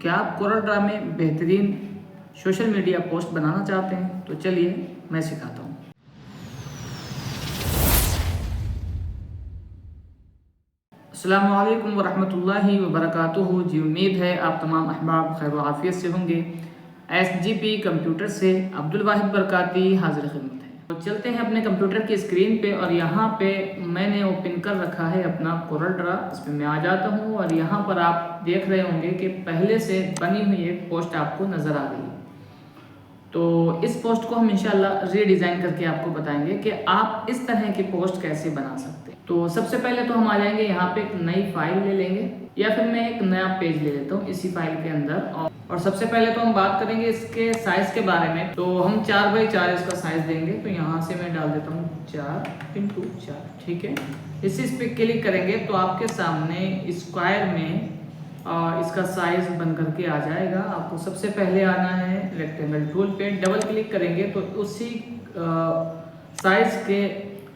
क्या आप Corel Draw में बेहतरीन सोशल मीडिया पोस्ट बनाना चाहते हैं? तो चलिए मैं सिखाता हूँ। अस्सलामु अलैकुम वरहमतुल्लाहि वबरकातुहू। जी उम्मीद है आप तमाम अहबाब खैर व आफियत से होंगे। SGP कंप्यूटर से अब्दुल वाहिद बरकाती हाजिर खिदमत है। तो चलते हैं अपने कंप्यूटर की स्क्रीन पे और यहाँ पे मैंने ओपन कर रखा है अपना कोरल ड्रा। इस पर मैं आ जाता हूँ और यहाँ पर आप देख रहे होंगे कि पहले से बनी हुई एक पोस्ट आपको नज़र आ रही है। तो इस पोस्ट को हम इंशाल्लाह रीडिज़ाइन करके आपको बताएंगे कि आप इस तरह की पोस्ट कैसे बना सकते हैं। तो सबसे पहले तो हम आ जाएंगे यहाँ पे, एक नई फाइल ले लेंगे या फिर मैं एक नया पेज ले लेता हूँ इसी फाइल के अंदर। और सबसे पहले तो हम बात करेंगे इसके साइज़ के बारे में। तो हम 4x4 इसका साइज़ देंगे। तो यहाँ से मैं डाल देता हूँ 4x4, ठीक है। इस पर क्लिक करेंगे तो आपके सामने स्क्वायर में इसका साइज बन करके आ जाएगा। आपको सबसे पहले आना है रेक्टेंगल टूल पे, डबल क्लिक करेंगे तो उसी साइज के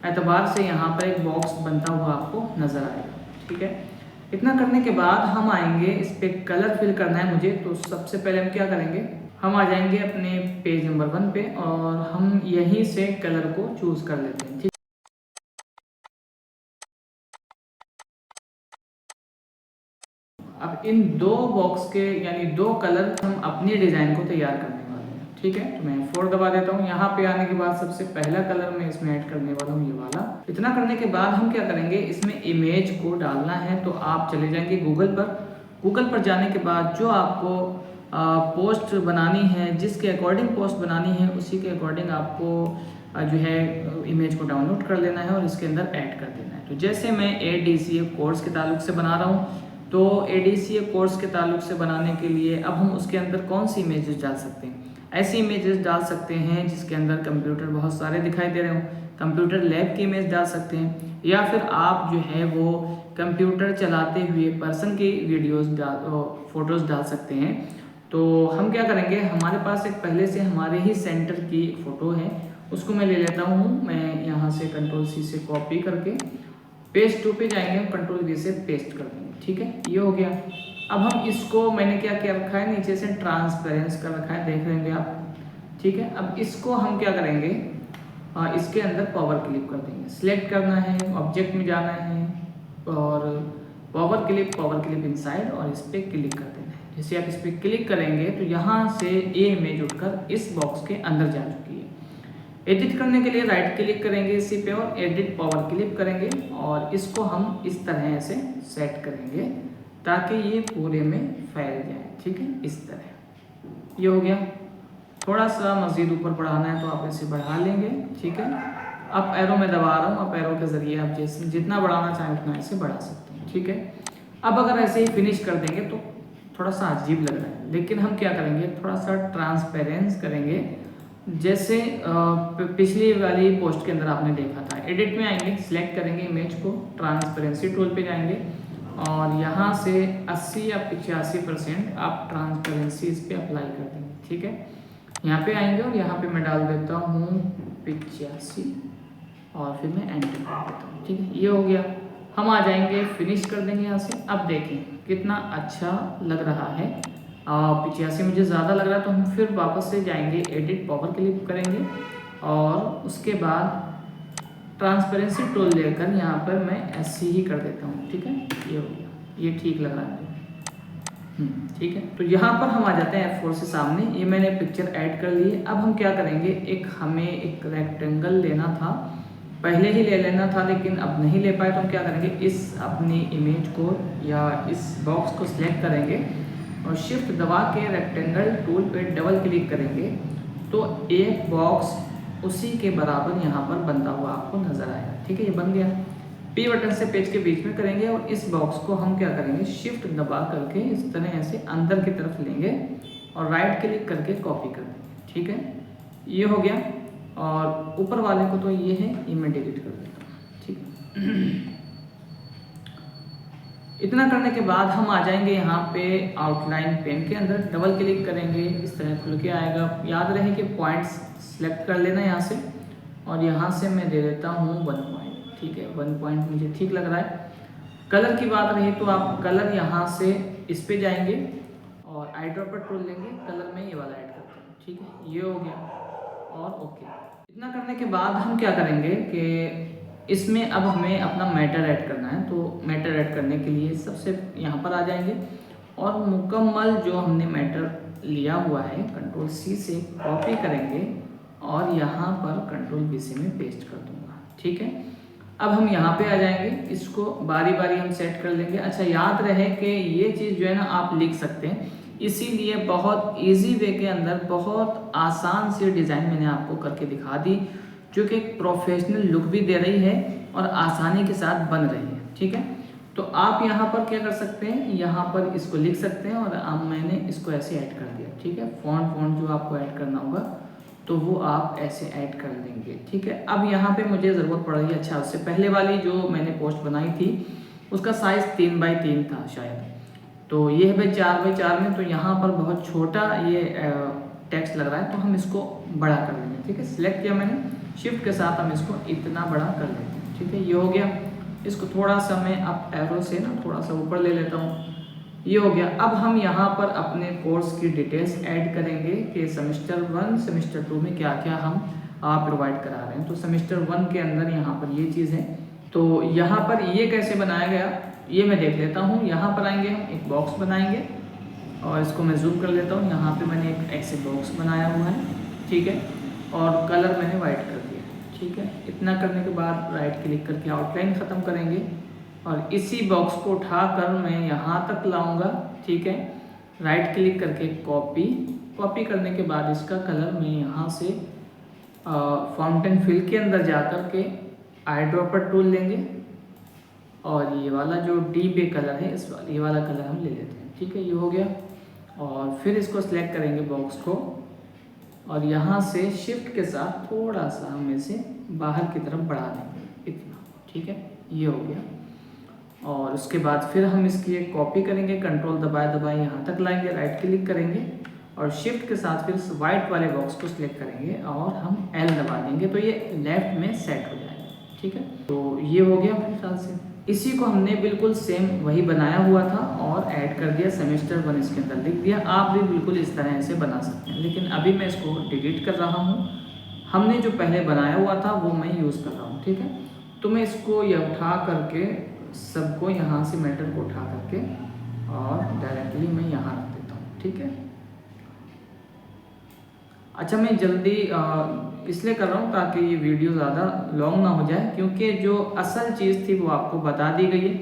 एतबार से यहाँ पर एक बॉक्स बनता हुआ आपको नज़र आएगा, ठीक है। इतना करने के बाद हम आएंगे, इस पर कलर फिल करना है मुझे। तो सबसे पहले हम क्या करेंगे, हम आ जाएंगे अपने पेज नंबर 1 पे और हम यहीं से कलर को चूज़ कर लेते हैं, ठीक। अब इन दो बॉक्स के यानी दो कलर हम अपनी डिज़ाइन को तैयार करने वाले हैं, ठीक है। तो मैं 4 दबा देता हूँ। यहाँ पे आने के बाद सबसे पहला कलर मैं इसमें ऐड करने वाला हूँ, ये वाला। इतना करने के बाद हम क्या करेंगे, इसमें इमेज को डालना है। तो आप चले जाएंगे गूगल पर। गूगल पर जाने के बाद जो आपको पोस्ट बनानी है, जिसके अकॉर्डिंग पोस्ट बनानी है उसी के अकॉर्डिंग आपको जो है इमेज को डाउनलोड कर लेना है और इसके अंदर ऐड कर देना है। तो जैसे मैं ADCA कोर्स के ताल्लुक से बना रहा हूँ, तो ADCA कोर्स के ताल्लुक से बनाने के लिए अब हम उसके अंदर कौन सी इमेजेस डाल सकते हैं। ऐसी इमेजेस डाल सकते हैं जिसके अंदर कंप्यूटर बहुत सारे दिखाई दे रहे हों। कंप्यूटर लैब की इमेज डाल सकते हैं या फिर आप जो है वो कंप्यूटर चलाते हुए पर्सन की फ़ोटोज़ डाल सकते हैं। तो हम क्या करेंगे, हमारे पास एक पहले से हमारे ही सेंटर की फ़ोटो है, उसको मैं ले लेता हूँ। मैं यहाँ से Ctrl+C से कॉपी करके पेज 2 पे जाएंगे, हम Ctrl+V से पेस्ट कर देंगे, ठीक है। ये हो गया। अब हम इसको, मैंने क्या क्या रखा है, नीचे से ट्रांसपेरेंस कर रखा है, देख लेंगे आप, ठीक है। अब इसको हम क्या करेंगे, इसके अंदर पावर क्लिक कर देंगे। सिलेक्ट करना है, ऑब्जेक्ट में जाना है और पावर क्लिप इनसाइड और इस पर क्लिक कर देना है। जैसे आप इस पर क्लिक करेंगे तो यहाँ से ये इमेज उठकर इस बॉक्स के अंदर जा चुकी है। एडिट करने के लिए राइट क्लिक करेंगे इसी पे और एडिट पावर क्लिप करेंगे और इसको हम इस तरह से सेट करेंगे ताकि ये पूरे में फैल जाए, ठीक है, इस तरह। ये हो गया। थोड़ा सा मज़ीद ऊपर बढ़ाना है तो आप इसे बढ़ा लेंगे, ठीक है। अब एरो में दबा रहा हूँ, अब एरो के ज़रिए आप जैसे जितना बढ़ाना चाहें उतना इसे बढ़ा सकते हैं, ठीक है। अब अगर ऐसे ही फिनिश कर देंगे तो थोड़ा सा अजीब लग रहा है, लेकिन हम क्या करेंगे, थोड़ा सा ट्रांसपेरेंस करेंगे जैसे पिछली वाली पोस्ट के अंदर आपने देखा था। एडिट में आएंगे, सिलेक्ट करेंगे इमेज को, ट्रांसपेरेंसी टूल पे जाएंगे और यहाँ से 80 या 85% आप ट्रांसपेरेंसी इस पर अप्लाई कर देंगे, ठीक है। यहाँ पे आएंगे और यहाँ पे मैं डाल देता हूँ 85 और फिर मैं एंटर कर देता हूँ, ठीक है। ये हो गया। हम आ जाएंगे, फिनिश कर देंगे यहाँ से। अब देखें कितना अच्छा लग रहा है। 85 मुझे ज़्यादा लग रहा है तो हम फिर वापस से जाएंगे, एडिट पावर क्लिक करेंगे और उसके बाद ट्रांसपेरेंसी टूल लेकर यहाँ पर मैं ऐसे ही कर देता हूँ, ठीक है। ये हो गया, ये ठीक लग रहा है, ठीक है। तो यहाँ पर हम आ जाते हैं F4 से सामने। ये मैंने पिक्चर ऐड कर ली है। अब हम क्या करेंगे, हमें एक रेक्टेंगल लेना था, पहले ही ले लेना था लेकिन अब नहीं ले पाए, तो हम क्या करेंगे, इस अपनी इमेज को या इस बॉक्स को सिलेक्ट करेंगे और शिफ्ट दबा के रेक्टेंगल टूल पे डबल क्लिक करेंगे तो एक बॉक्स उसी के बराबर यहाँ पर बनता हुआ आपको नज़र आएगा, ठीक है। ये बन गया। P बटन से पेज के बीच में करेंगे और इस बॉक्स को हम क्या करेंगे, शिफ्ट दबा करके इस तरह ऐसे अंदर की तरफ लेंगे और राइट क्लिक करके कॉपी कर देंगे, ठीक है। ये हो गया। और ऊपर वाले को तो ये है, ये मैं डिलीट कर देता हूँ, ठीक है। इतना करने के बाद हम आ जाएंगे यहाँ पे आउटलाइन पेन के अंदर, डबल क्लिक करेंगे, इस तरह खुल के आएगा। याद रहे कि पॉइंट्स सेलेक्ट कर लेना यहाँ से और यहाँ से मैं दे देता हूँ 1 पॉइंट, ठीक है। 1 पॉइंट मुझे ठीक लग रहा है। कलर की बात रही तो आप कलर यहाँ से इस पे जाएंगे और आई ड्रॉपर टूल लेंगे, कलर में ये वाला ऐड करते हैं, ठीक है, ये हो गया और ओके। इतना करने के बाद हम क्या करेंगे कि इसमें अब हमें अपना मैटर ऐड करना है। तो मैटर ऐड करने के लिए सबसे यहाँ पर आ जाएंगे और मुकम्मल जो हमने मैटर लिया हुआ है कंट्रोल C से कॉपी करेंगे और यहाँ पर कंट्रोल V से मैं पेस्ट कर दूँगा, ठीक है। अब हम यहाँ पे आ जाएंगे, इसको बारी बारी हम सेट कर लेंगे। अच्छा याद रहे कि ये चीज़ जो है ना आप लिख सकते हैं, इसीलिए बहुत इजी वे के अंदर बहुत आसान सी डिज़ाइन मैंने आपको करके दिखा दी, जो कि एक प्रोफेशनल लुक भी दे रही है और आसानी के साथ बन रही है, ठीक है। तो आप यहाँ पर क्या कर सकते हैं, यहाँ पर इसको लिख सकते हैं और अब मैंने इसको ऐसे ऐड कर दिया, ठीक है। फॉन्ट जो आपको ऐड करना होगा तो वो आप ऐसे ऐड कर देंगे, ठीक है। अब यहाँ पे मुझे ज़रूरत पड़ रही है, अच्छा उससे पहले वाली जो मैंने पोस्ट बनाई थी उसका साइज़ 3x3 था शायद, तो ये है भाई 4x4 में, तो यहाँ पर बहुत छोटा ये टेक्स्ट लग रहा है, तो हम इसको बड़ा कर लेंगे, ठीक है। सिलेक्ट किया मैंने, शिफ्ट के साथ हम इसको इतना बड़ा कर लेते हैं, ठीक है, ये हो गया। इसको थोड़ा सा मैं अब एरो से ना थोड़ा सा ऊपर ले लेता हूँ, ये हो गया। अब हम यहाँ पर अपने कोर्स की डिटेल्स ऐड करेंगे कि सेमेस्टर 1 सेमेस्टर 2 में क्या क्या हम प्रोवाइड करा रहे हैं। तो सेमेस्टर 1 के अंदर यहाँ पर ये चीज़ है, तो यहाँ पर ये कैसे बनाया गया ये मैं देख लेता हूँ। यहाँ पर आएंगे, हम एक बॉक्स बनाएंगे और इसको मैं जूम कर लेता हूँ। यहाँ पे मैंने एक ऐसे बॉक्स बनाया हुआ है, ठीक है, और कलर मैंने वाइट कर दिया, ठीक है। इतना करने के बाद राइट क्लिक करके आउटलाइन ख़त्म करेंगे और इसी बॉक्स को उठाकर मैं यहाँ तक लाऊंगा, ठीक है। राइट क्लिक करके कॉपी करने के बाद इसका कलर मैं यहाँ से फाउंटेन फिल के अंदर जा कर के आई ड्रॉपर टूल लेंगे और ये वाला जो डी पे कलर है ये वाला कलर हम ले लेते हैं, ठीक है, ये हो गया। और फिर इसको सिलेक्ट करेंगे बॉक्स को और यहाँ से शिफ्ट के साथ थोड़ा सा हम इसे बाहर की तरफ बढ़ा देंगे, इतना, ठीक है, ये हो गया। और उसके बाद फिर हम इसकी एक कॉपी करेंगे, कंट्रोल दबाए यहाँ तक लाएंगे, राइट क्लिक करेंगे और शिफ्ट के साथ फिर वाइट वाले बॉक्स को सिलेक्ट करेंगे और हम L दबा देंगे, तो ये लेफ्ट में सेट हो जाएगा, ठीक है। तो ये हो गया मेरे ख्याल से। इसी को हमने बिल्कुल सेम वही बनाया हुआ था और ऐड कर दिया, सेमेस्टर 1 इसके अंदर लिख दिया। आप भी बिल्कुल इस तरह से बना सकते हैं, लेकिन अभी मैं इसको डिलीट कर रहा हूँ। हमने जो पहले बनाया हुआ था वो मैं यूज़ कर रहा हूँ, ठीक है। तो मैं इसको ये उठा करके सबको यहाँ से मैटर को उठा करके और डायरेक्टली मैं यहाँ रख देता हूँ, ठीक है। अच्छा मैं जल्दी इसलिए कर रहा हूँ ताकि ये वीडियो ज़्यादा लॉन्ग ना हो जाए, क्योंकि जो असल चीज़ थी वो आपको बता दी गई है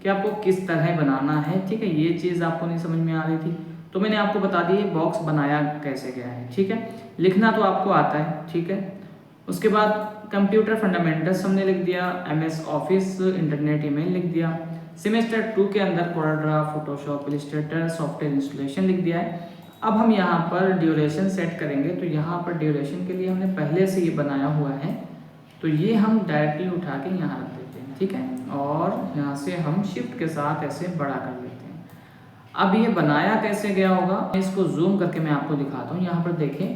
कि आपको किस तरह बनाना है, ठीक है। ये चीज़ आपको नहीं समझ में आ रही थी तो मैंने आपको बता दी है बॉक्स बनाया कैसे गया है, ठीक है। लिखना तो आपको आता है, ठीक है। उसके बाद कंप्यूटर फंडामेंटल्स हमने लिख दिया, MS ऑफिस इंटरनेट ईमेल लिख दिया, सेमेस्टर 2 के अंदर कोडाड्रा, फोटोशॉप, इलस्ट्रेटर, सॉफ्टवेयर इंस्टॉलेशन लिख दिया है। अब हम यहाँ पर ड्यूरेशन सेट करेंगे, तो यहाँ पर ड्यूरेशन के लिए हमने पहले से ये बनाया हुआ है, तो ये हम डायरेक्टली उठा के यहाँ रख देते हैं, ठीक है। और यहाँ से हम शिफ्ट के साथ ऐसे बड़ा कर लेते हैं। अब ये बनाया कैसे गया होगा, इसको जूम करके मैं आपको दिखाता हूँ। यहाँ पर देखें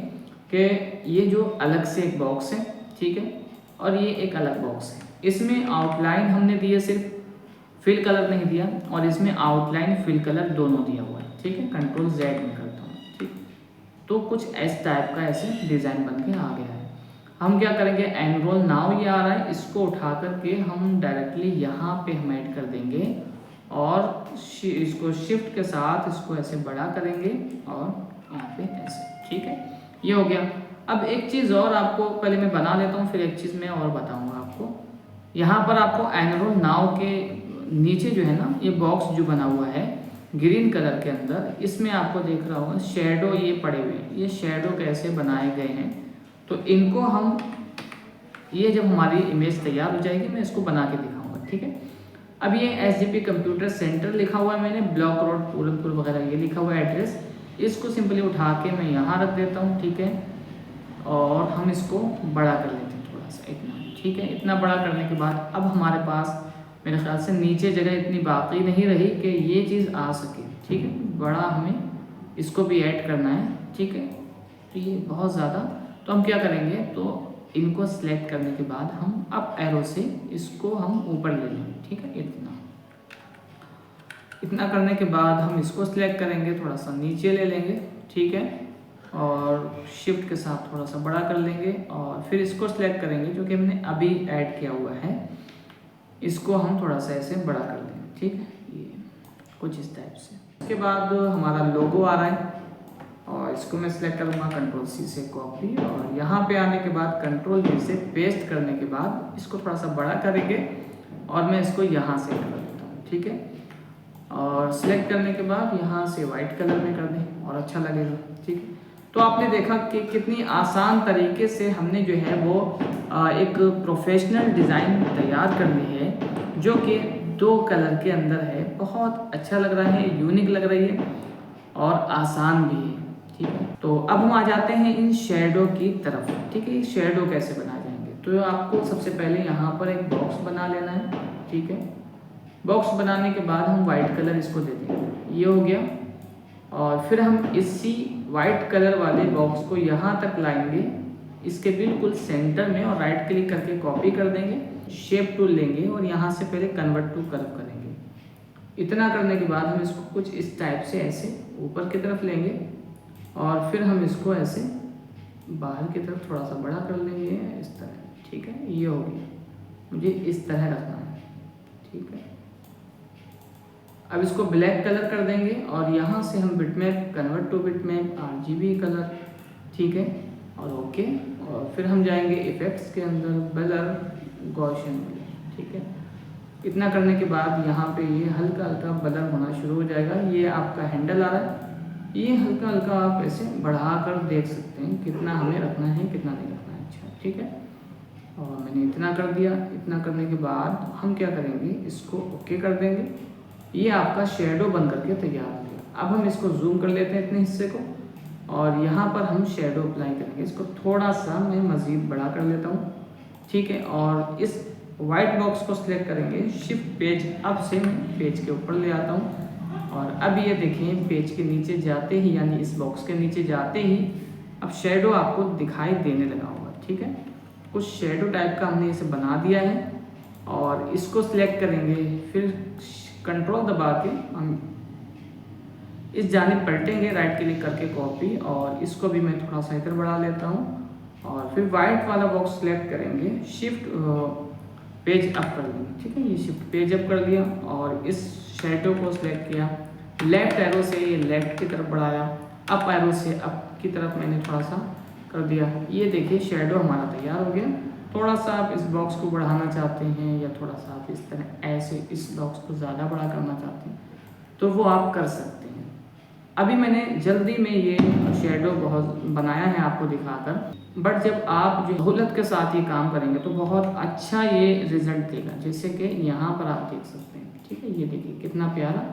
कि ये जो अलग से एक बॉक्स है, ठीक है, और ये एक अलग बॉक्स है। इसमें आउटलाइन हमने दिए, सिर्फ फिल कलर नहीं दिया, और इसमें आउटलाइन फिल कलर दोनों दिया हुआ है, ठीक है। कंट्रोल Z में करता हूँ, ठीक। तो कुछ इस टाइप का ऐसे डिज़ाइन बन के आ गया है। हम क्या करेंगे, एनरोल नाउ ये आ रहा है, इसको उठा करके हम डायरेक्टली यहाँ पे हम ऐड कर देंगे और इसको शिफ्ट के साथ इसको ऐसे बड़ा करेंगे और यहाँ पे ऐसे, ठीक है, ये हो गया। अब एक चीज़ और आपको पहले मैं बना लेता हूँ, फिर एक चीज़ मैं और बताऊँगा आपको। यहाँ पर आपको एनरोल नाउ के नीचे जो है ना ये बॉक्स जो बना हुआ है ग्रीन कलर के अंदर, इसमें आपको देख रहा होगा शेडो ये पड़े हुए हैं। ये शेडो कैसे बनाए गए हैं, तो इनको हम ये जब हमारी इमेज तैयार हो जाएगी मैं इसको बना के दिखाऊंगा, ठीक है। अब ये SGP कंप्यूटर सेंटर लिखा हुआ है मैंने, ब्लॉक रोड पूरनपुर वगैरह ये लिखा हुआ है एड्रेस। इसको सिंपली उठा के मैं यहाँ रख देता हूँ, ठीक है, और हम इसको बड़ा कर लेते हैं थोड़ा सा, इतना, ठीक है। इतना बड़ा करने के बाद अब हमारे पास मेरे ख्याल से नीचे जगह इतनी बाकी नहीं रही कि ये चीज़ आ सके, ठीक है। बड़ा हमें इसको भी ऐड करना है, ठीक है। तो ये बहुत ज़्यादा, तो हम क्या करेंगे, तो इनको सेलेक्ट करने के बाद हम अप एरो से इसको हम ऊपर ले लेंगे, ठीक है, इतना। इतना करने के बाद हम इसको सिलेक्ट करेंगे, थोड़ा सा नीचे ले लेंगे, ठीक है, और शिफ्ट के साथ थोड़ा सा बड़ा कर लेंगे और फिर इसको सिलेक्ट करेंगे जो कि हमने अभी ऐड किया हुआ है, इसको हम थोड़ा सा ऐसे बड़ा कर लेंगे, ठीक है, ये कुछ इस टाइप से। उसके बाद हमारा लोगो आ रहा है और इसको मैं सिलेक्ट करूँगा, कंट्रोल सी से कॉपी, और यहाँ पे आने के बाद कंट्रोल वी से पेस्ट करने के बाद इसको थोड़ा सा बड़ा करेंगे और मैं इसको यहाँ से कर देता हूँ, ठीक है, और सिलेक्ट करने के बाद यहाँ से वाइट कलर में कर दें और अच्छा लगेगा, ठीक है। तो आपने देखा कि कितनी आसान तरीके से हमने जो है वो एक प्रोफेशनल डिज़ाइन तैयार कर ली है जो कि 2 कलर के अंदर है। बहुत अच्छा लग रहा है, यूनिक लग रही है और आसान भी है, ठीक है। तो अब हम आ जाते हैं इन शेडो की तरफ, ठीक है। शेडो कैसे बनाए जाएंगे, तो आपको सबसे पहले यहाँ पर एक बॉक्स बना लेना है, ठीक है। बॉक्स बनाने के बाद हम वाइट कलर इसको दे देंगे, ये हो गया। और फिर हम इसी वाइट कलर वाले बॉक्स को यहाँ तक लाएंगे, इसके बिल्कुल सेंटर में, और राइट क्लिक करके कॉपी कर देंगे, शेप टूल लेंगे और यहाँ से पहले कन्वर्ट टू कर्व करेंगे। इतना करने के बाद हम इसको कुछ इस टाइप से ऐसे ऊपर की तरफ लेंगे और फिर हम इसको ऐसे बाहर की तरफ थोड़ा सा बड़ा कर लेंगे इस तरह, ठीक है। ये हो गया, मुझे इस तरह रखना है, ठीक है। अब इसको ब्लैक कलर कर देंगे और यहाँ से हम bitmap, convert to bitmap, RGB colour, ठीक है, और ओके। और फिर हम जाएंगे इफेक्ट्स के अंदर, ब्लर, गॉसियन, ठीक है। इतना करने के बाद यहाँ पे ये हल्का हल्का ब्लर होना शुरू हो जाएगा। ये आपका हैंडल आ रहा है, ये हल्का हल्का आप ऐसे बढ़ा कर देख सकते हैं कितना हमें रखना है, कितना नहीं रखना है, अच्छा, ठीक है। और मैंने इतना कर दिया। इतना करने के बाद हम क्या करेंगे, इसको ओके कर देंगे। ये आपका शेडो बन करके तैयार हो गया। अब हम इसको जूम कर लेते हैं इतने हिस्से को और यहाँ पर हम शेडो अप्लाई करेंगे। इसको थोड़ा सा मैं मज़ीद बड़ा कर लेता हूँ, ठीक है। और इस वाइट बॉक्स को सिलेक्ट करेंगे, शिफ्ट पेज अप से मैं पेज के ऊपर ले आता हूँ और अब ये देखिए पेज के नीचे जाते ही, यानी इस बॉक्स के नीचे जाते ही अब शेडो आपको दिखाई देने लगा होगा, ठीक है। कुछ शेडो टाइप का हमने इसे बना दिया है और इसको सिलेक्ट करेंगे, फिर कंट्रोल दबा के हम इस जानिब पलटेंगे, राइट क्लिक करके कॉपी, और इसको भी मैं थोड़ा सा इधर बढ़ा लेता हूँ और फिर वाइट वाला बॉक्स सिलेक्ट करेंगे, शिफ्ट पेज अप कर देंगे, ठीक है। ये शिफ्ट पेज अप कर दिया और इस शेडो को सिलेक्ट किया, लेफ्ट एरो से ये लेफ्ट की तरफ बढ़ाया, अप एरो से अप की तरफ मैंने थोड़ा सा कर दिया। ये देखिए शेडो हमारा तैयार हो गया। थोड़ा सा आप इस बॉक्स को बढ़ाना चाहते हैं या थोड़ा सा आप इस तरह ऐसे इस बॉक्स को ज़्यादा बड़ा करना चाहते हैं तो वो आप कर सकते हैं। अभी मैंने जल्दी में ये शेडो बहुत बनाया है आपको दिखाकर, बट जब आप जो सहूलत के साथ ये काम करेंगे तो बहुत अच्छा ये रिजल्ट देगा, जैसे कि यहाँ पर आप देख सकते हैं, ठीक है। ये देखिए कितना प्यारा,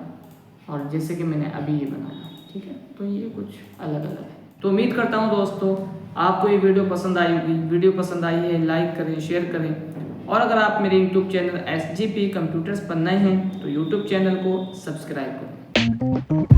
और जैसे कि मैंने अभी ये बनाया, ठीक है। तो ये कुछ अलग अलग है। तो उम्मीद करता हूँ दोस्तों आपको ये वीडियो पसंद आई होगी। वीडियो पसंद आई है लाइक करें, शेयर करें, और अगर आप मेरे YouTube चैनल SGP कंप्यूटर्स पर नए हैं तो YouTube चैनल को सब्सक्राइब करें।